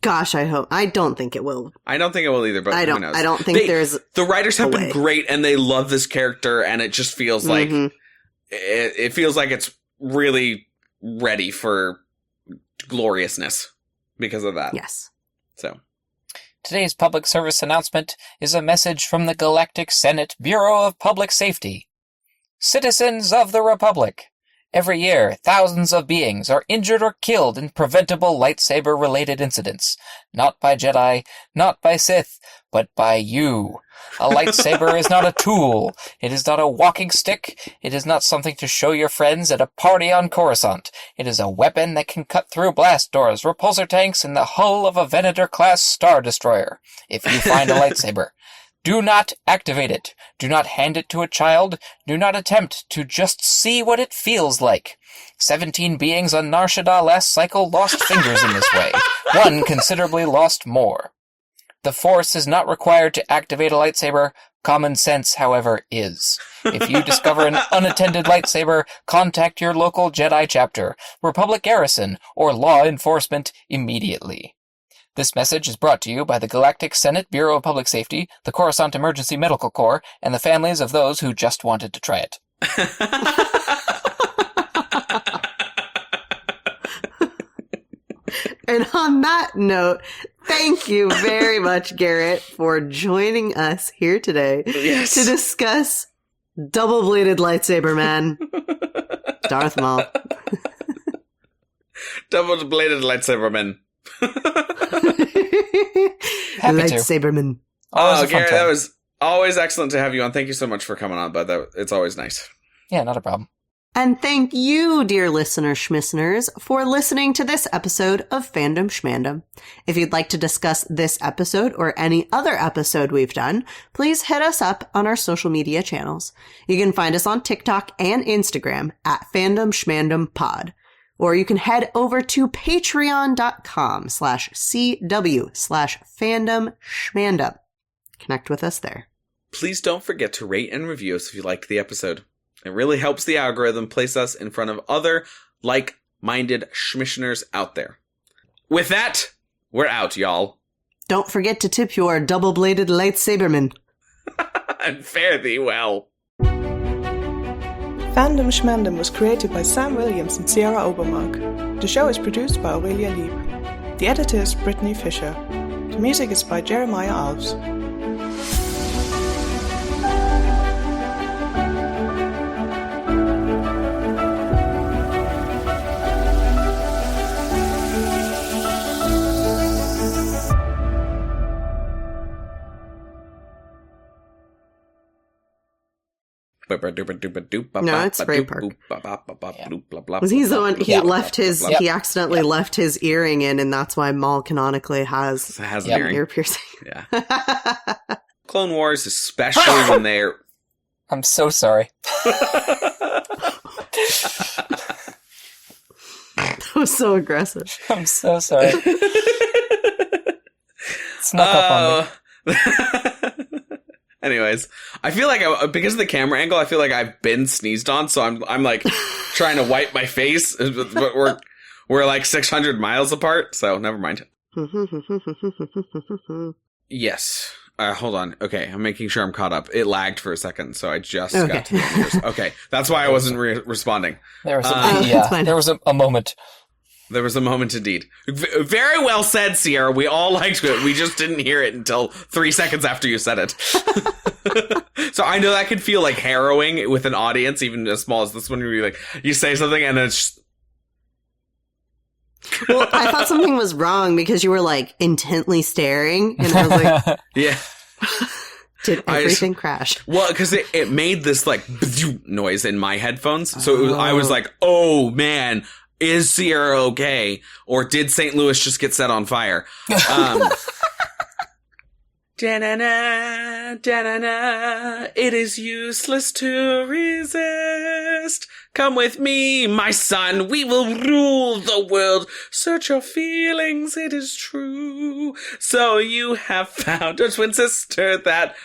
Gosh, I hope. I don't think it will. I don't think it will either, but who knows? I don't think there's the writers have a been way. Great, and they love this character, and it just feels like it feels like it's really ready for gloriousness because of that. Yes. So Today's public service announcement is a message from the Galactic Senate Bureau of Public Safety. Citizens of the Republic, every year, thousands of beings are injured or killed in preventable lightsaber-related incidents. Not by Jedi, not by Sith, but by you. A lightsaber is not a tool. It is not a walking stick. It is not something to show your friends at a party on Coruscant. It is a weapon that can cut through blast doors, repulsor tanks, and the hull of a Venator-class Star Destroyer. If you find a lightsaber, do not activate it. Do not hand it to a child. Do not attempt to just see what it feels like. 17 beings on Nar Shaddaa last cycle lost fingers in this way. One considerably lost more. The Force is not required to activate a lightsaber. Common sense, however, is. If you discover an unattended lightsaber, contact your local Jedi chapter, Republic Garrison, or law enforcement immediately. This message is brought to you by the Galactic Senate Bureau of Public Safety, the Coruscant Emergency Medical Corps, and the families of those who just wanted to try it. And on that note, thank you very much, Garrett, for joining us here today to discuss Double-Bladed Lightsaber Man, Darth Maul. Double-Bladed Lightsaber Man. Lightsaberman. Oh, Garrett, that was always excellent to have you on. Thank you so much for coming on, bud. It's always nice. Yeah, not a problem. And thank you, dear listener schmissners, for listening to this episode of Fandom Schmandom. If you'd like to discuss this episode or any other episode we've done, please hit us up on our social media channels. You can find us on TikTok and Instagram at Fandom Schmandom Pod. Or you can head over to patreon.com/CW/Fandom Schmandom. Connect with us there. Please don't forget to rate and review us if you liked the episode. It really helps the algorithm place us in front of other like-minded schmishners out there. With that, we're out, y'all. Don't forget to tip your double-bladed lightsaberman. And fare thee well. Fandom Schmandom was created by Sam Williams and Sierra Obermark. The show is produced by Aurelia Lieb. The editor is Brittany Fisher. The music is by Jeremiah Alves. No, it's Ray Park. Yeah. Was he the one, he left his, Yep. he accidentally left his earring in, and that's why Maul canonically has Has an Yep. earring. ear piercing. Yeah. Clone Wars, especially when they're... I'm so sorry. That was so aggressive. I'm so sorry. Snuck up on me. Anyways, I feel like because of the camera angle, I feel like I've been sneezed on, so I'm like trying to wipe my face, but we're like 600 miles apart, so never mind. Yes. Hold on. Okay, I'm making sure I'm caught up. It lagged for a second, so I just got to the answers. Okay, that's why I wasn't responding. There was that's fine. there was a moment. There was a moment indeed. Very well said, Sierra. We all liked it. We just didn't hear it until 3 seconds after you said it. So I know that could feel like harrowing with an audience, even as small as this one, where you say something and then it's just... Well, I thought something was wrong because you were like intently staring, and I was like, Yeah. did everything crash? Well, because it made this like noise in my headphones. So I was like, oh man, is Sierra okay? Or did St. Louis just get set on fire? Da-na-na, da-na-na, it is useless to resist. Come with me, my son, we will rule the world. Search your feelings, it is true. So you have found a twin sister that...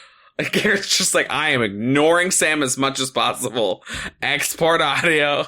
Garrett's just like, I am ignoring Sam as much as possible. Export audio.